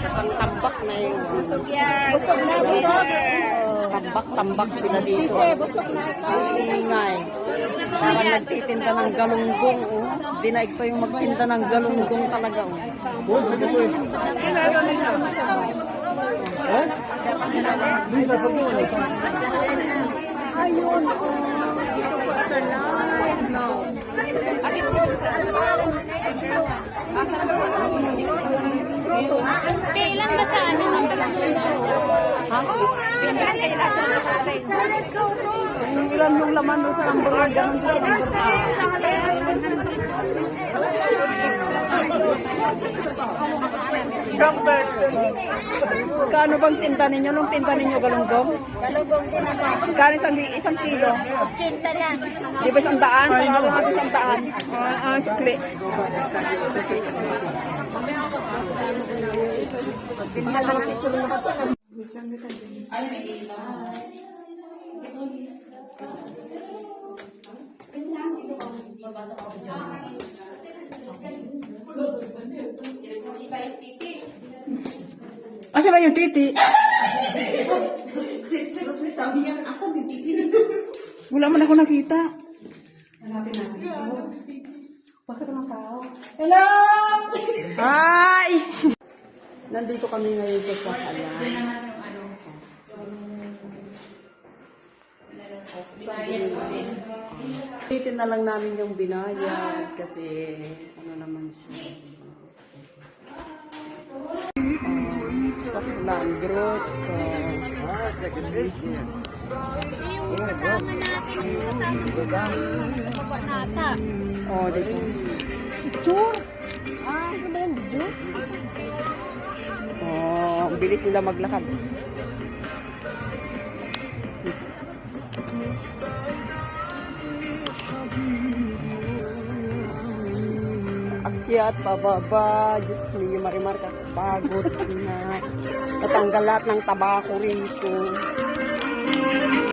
Isang tambak na yun. Busog yan. Busog na, busog. Tambak sila dito. Busog na. Ang ingay. Parang nagtitinda ng galunggong. Oh. Dinaig pa yung magtinda ng galunggong talaga. Oh. Ayun. Ito po sa live. No. Kailan ba sa ano ng Ha? Ilan yung laman doon sa hamburger? Ganun din sa hamburger. Kano bang tinta ninyo? Nung tinta ninyo galunggong? Galugong din naman. Kano isang kilo? 80 lang. Di ba isang daan? Sa araw natin isang daan. Sukli. Asa ba yung titi? Wala man ako nakita. Hello! Hi! Nandito kami ngayon sa Sakalan. Titin na lang namin yung binayad kasi ano naman siya. Sakalan, growth. Yung kasama natin, yung kasama nata. Oh, dito. Picture? Ano ba yung video? Oh, ang bilis nila maglakad. Akyat, pababa, Diyos niyo, Marimar, pagod na. Natanggal lahat ng tabako rito.